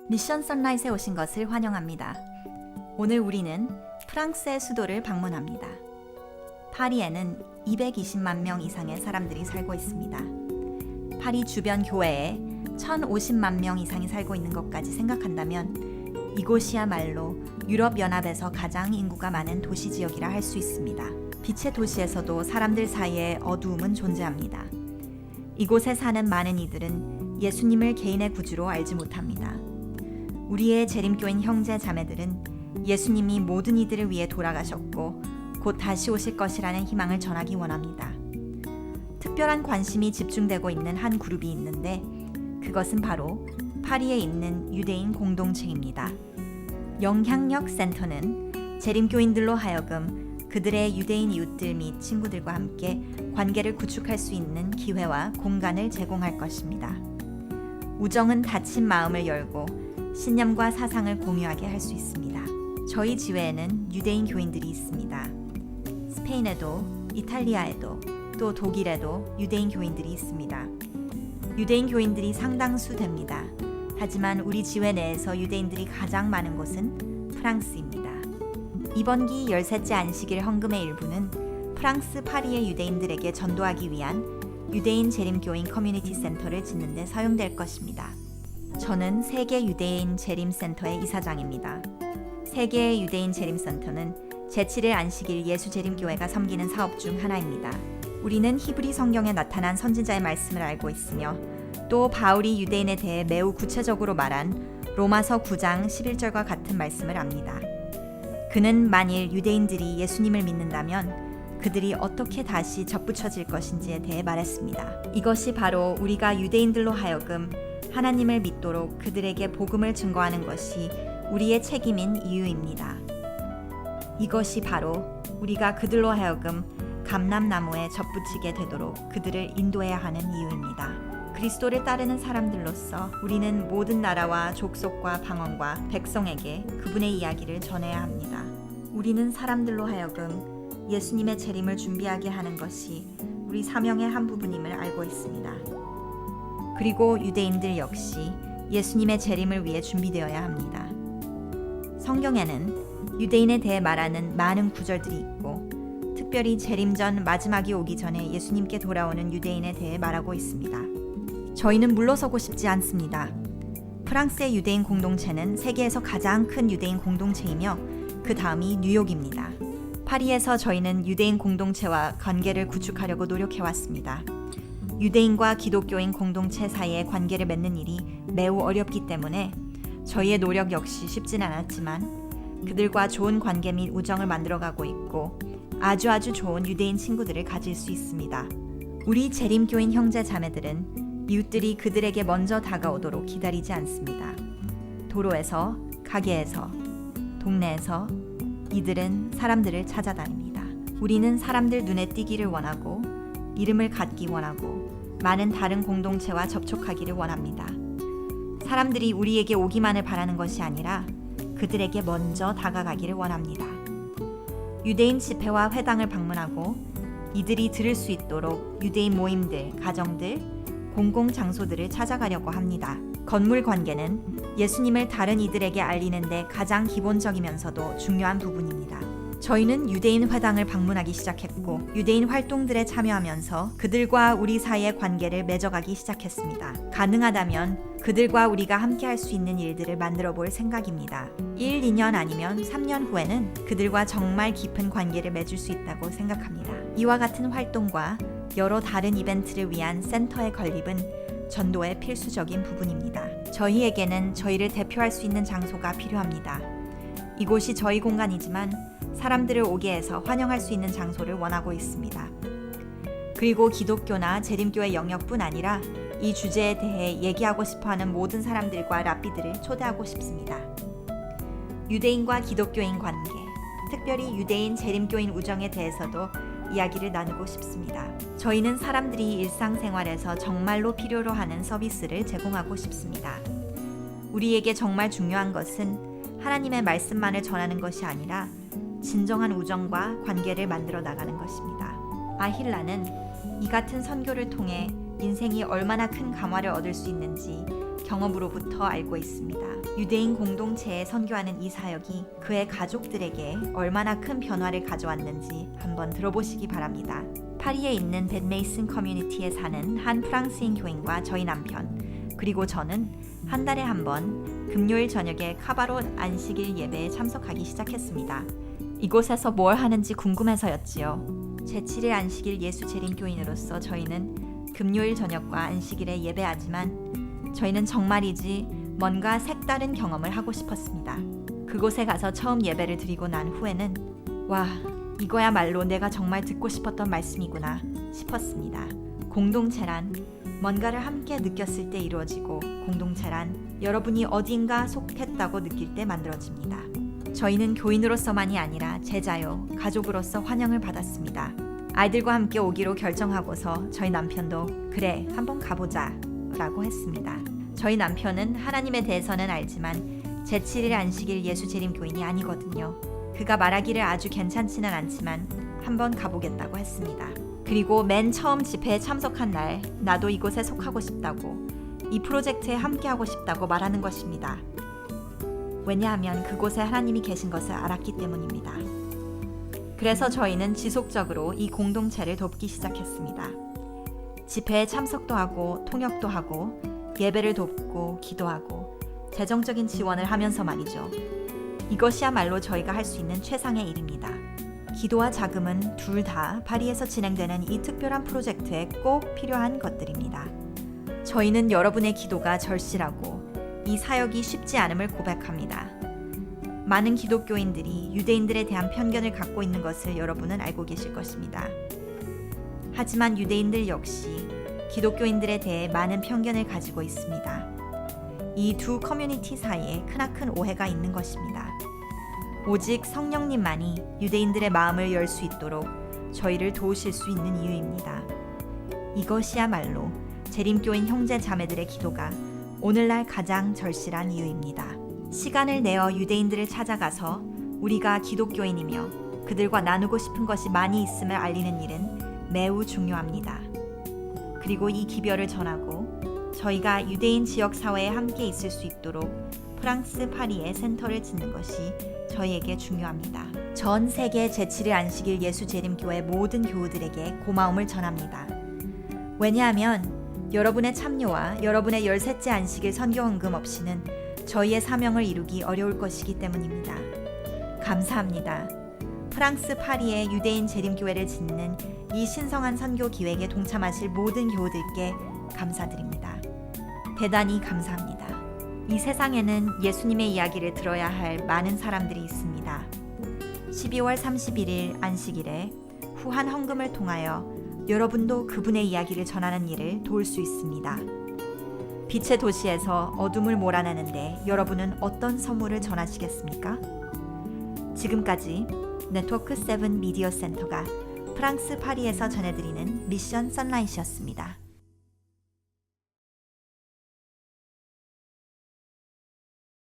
미션 선라이트에 오신 것을 환영합니다. 오늘 우리는 프랑스의 수도를 방문합니다. 파리에는 220만 명 이상의 사람들이 살고 있습니다. 파리 주변 교외에 1,050만 명 이상이 살고 있는 것까지 생각한다면 이곳이야말로 유럽연합에서 가장 인구가 많은 도시 지역이라 할 수 있습니다. 빛의 도시에서도 사람들 사이에 어두움은 존재합니다. 이곳에 사는 많은 이들은 예수님을 개인의 구주로 알지 못합니다. 우리의 재림교인 형제 자매들은 예수님이 모든 이들을 위해 돌아가셨고 곧 다시 오실 것이라는 희망을 전하기 원합니다. 특별한 관심이 집중되고 있는 한 그룹이 있는데 그것은 바로 파리에 있는 유대인 공동체입니다. 영향력 센터는 재림교인들로 하여금 그들의 유대인 이웃들 및 친구들과 함께 관계를 구축할 수 있는 기회와 공간을 제공할 것입니다. 우정은 닫힌 마음을 열고 신념과 사상을 공유하게 할 수 있습니다. 저희 지회에는 유대인 교인들이 있습니다. 스페인에도, 이탈리아에도, 또 독일에도 유대인 교인들이 있습니다. 유대인 교인들이 상당수 됩니다. 하지만 우리 지회 내에서 유대인들이 가장 많은 곳은 프랑스입니다. 이번 기 13째 안식일 헌금의 일부는 프랑스 파리의 유대인들에게 전도하기 위한 유대인 재림교인 커뮤니티 센터를 짓는 데 사용될 것입니다. 저는 세계 유대인 재림센터의 이사장입니다. 세계 유대인 재림센터는 제7일 안식일 예수재림교회가 섬기는 사업 중 하나입니다. 우리는 히브리 성경에 나타난 선지자의 말씀을 알고 있으며 또 바울이 유대인에 대해 매우 구체적으로 말한 로마서 9장 11절과 같은 말씀을 압니다. 그는 만일 유대인들이 예수님을 믿는다면 그들이 어떻게 다시 접붙여질 것인지에 대해 말했습니다. 이것이 바로 우리가 유대인들로 하여금 하나님을 믿도록 그들에게 복음을 증거하는 것이 우리의 책임인 이유입니다. 이것이 바로 우리가 그들로 하여금 감람나무에 접붙이게 되도록 그들을 인도해야 하는 이유입니다. 그리스도를 따르는 사람들로서 우리는 모든 나라와 족속과 방언과 백성에게 그분의 이야기를 전해야 합니다. 우리는 사람들로 하여금 예수님의 재림을 준비하게 하는 것이 우리 사명의 한 부분임을 알고 있습니다. 그리고 유대인들 역시 예수님의 재림을 위해 준비되어야 합니다. 성경에는 유대인에 대해 말하는 많은 구절들이 있고 특별히 재림 전 마지막이 오기 전에 예수님께 돌아오는 유대인에 대해 말하고 있습니다. 저희는 물러서고 싶지 않습니다. 프랑스의 유대인 공동체는 세계에서 가장 큰 유대인 공동체이며 그 다음이 뉴욕입니다. 파리에서 저희는 유대인 공동체와 관계를 구축하려고 노력해왔습니다. 유대인과 기독교인 공동체 사이의 관계를 맺는 일이 매우 어렵기 때문에 저희의 노력 역시 쉽진 않았지만 그들과 좋은 관계 및 우정을 만들어가고 있고 아주 좋은 유대인 친구들을 가질 수 있습니다. 우리 재림교인 형제 자매들은 이웃들이 그들에게 먼저 다가오도록 기다리지 않습니다. 도로에서, 가게에서, 동네에서 이들은 사람들을 찾아다닙니다. 우리는 사람들 눈에 띄기를 원하고 이름을 갖기 원하고 많은 다른 공동체와 접촉하기를 원합니다. 사람들이 우리에게 오기만을 바라는 것이 아니라 그들에게 먼저 다가가기를 원합니다. 유대인 집회와 회당을 방문하고 이들이 들을 수 있도록 유대인 모임들, 가정들, 공공장소들을 찾아가려고 합니다. 건물 관계는 예수님을 다른 이들에게 알리는 데 가장 기본적이면서도 중요한 부분입니다. 저희는 유대인 회당을 방문하기 시작했고 유대인 활동들에 참여하면서 그들과 우리 사이의 관계를 맺어가기 시작했습니다. 가능하다면 그들과 우리가 함께 할 수 있는 일들을 만들어 볼 생각입니다. 1, 2년 아니면 3년 후에는 그들과 정말 깊은 관계를 맺을 수 있다고 생각합니다. 이와 같은 활동과 여러 다른 이벤트를 위한 센터의 건립은 전도의 필수적인 부분입니다. 저희에게는 저희를 대표할 수 있는 장소가 필요합니다. 이곳이 저희 공간이지만 사람들을 오게 해서 환영할 수 있는 장소를 원하고 있습니다. 그리고 기독교나 재림교의 영역뿐 아니라 이 주제에 대해 얘기하고 싶어하는 모든 사람들과 랍비들을 초대하고 싶습니다. 유대인과 기독교인 관계, 특별히 유대인 재림교인 우정에 대해서도 이야기를 나누고 싶습니다. 저희는 사람들이 일상생활에서 정말로 필요로 하는 서비스를 제공하고 싶습니다. 우리에게 정말 중요한 것은 하나님의 말씀만을 전하는 것이 아니라 진정한 우정과 관계를 만들어 나가는 것입니다. 아힐라는 이 같은 선교를 통해 인생이 얼마나 큰 감화를 얻을 수 있는지 경험으로부터 알고 있습니다. 유대인 공동체에 선교하는 이 사역이 그의 가족들에게 얼마나 큰 변화를 가져왔는지 한번 들어보시기 바랍니다. 파리에 있는 벳메이슨 커뮤니티에 사는 한 프랑스인 교인과 저희 남편, 그리고 저는 한 달에 한 번 금요일 저녁에 카바롯 안식일 예배에 참석하기 시작했습니다. 이곳에서 뭘 하는지 궁금해서였지요. 제7일 안식일 예수 재림교인으로서 저희는 금요일 저녁과 안식일에 예배하지만 저희는 정말이지 뭔가 색다른 경험을 하고 싶었습니다. 그곳에 가서 처음 예배를 드리고 난 후에는 와, 이거야말로 내가 정말 듣고 싶었던 말씀이구나 싶었습니다. 공동체란 뭔가를 함께 느꼈을 때 이루어지고, 공동체란 여러분이 어딘가 속했다고 느낄 때 만들어집니다. 저희는 교인으로서만이 아니라 제자요, 가족으로서 환영을 받았습니다. 아이들과 함께 오기로 결정하고서 저희 남편도 그래, 한번 가보자 라고 했습니다. 저희 남편은 하나님에 대해서는 알지만 제7일 안식일 예수 재림교인이 아니거든요. 그가 말하기를 아주 괜찮지는 않지만 한번 가보겠다고 했습니다. 그리고 맨 처음 집회에 참석한 날 나도 이곳에 속하고 싶다고, 이 프로젝트에 함께하고 싶다고 말하는 것입니다. 왜냐하면 그곳에 하나님이 계신 것을 알았기 때문입니다. 그래서 저희는 지속적으로 이 공동체를 돕기 시작했습니다. 집회에 참석도 하고 통역도 하고 예배를 돕고 기도하고 재정적인 지원을 하면서 말이죠. 이것이야말로 저희가 할 수 있는 최상의 일입니다. 기도와 자금은 둘 다 파리에서 진행되는 이 특별한 프로젝트에 꼭 필요한 것들입니다. 저희는 여러분의 기도가 절실하고 이 사역이 쉽지 않음을 고백합니다. 많은 기독교인들이 유대인들에 대한 편견을 갖고 있는 것을 여러분은 알고 계실 것입니다. 하지만 유대인들 역시 기독교인들에 대해 많은 편견을 가지고 있습니다. 이 두 커뮤니티 사이에 크나큰 오해가 있는 것입니다. 오직 성령님만이 유대인들의 마음을 열 수 있도록 저희를 도우실 수 있는 이유입니다. 이것이야말로 재림교인 형제 자매들의 기도가 오늘날 가장 절실한 이유입니다. 시간을 내어 유대인들을 찾아가서 우리가 기독교인이며 그들과 나누고 싶은 것이 많이 있음을 알리는 일은 매우 중요합니다. 그리고 이 기별을 전하고 저희가 유대인 지역 사회에 함께 있을 수 있도록 프랑스 파리에 센터를 짓는 것이 저희에게 중요합니다. 전 세계 제7일 안식일 예수 재림교회 모든 교우들에게 고마움을 전합니다. 왜냐하면 여러분의 참여와 여러분의 13째 안식일 선교 헌금 없이는 저희의 사명을 이루기 어려울 것이기 때문입니다. 감사합니다. 프랑스 파리에 유대인 재림교회를 짓는 이 신성한 선교 기획에 동참하실 모든 교우들께 감사드립니다. 대단히 감사합니다. 이 세상에는 예수님의 이야기를 들어야 할 많은 사람들이 있습니다. 12월 31일 안식일에 후한 헌금을 통하여 여러분도 그분의 이야기를 전하는 일을 도울 수 있습니다. 빛의 도시에서 어둠을 몰아내는데 여러분은 어떤 선물을 전하시겠습니까? 지금까지 네트워크 7 미디어 센터가 프랑스 파리에서 전해드리는 미션 선라이트였습니다.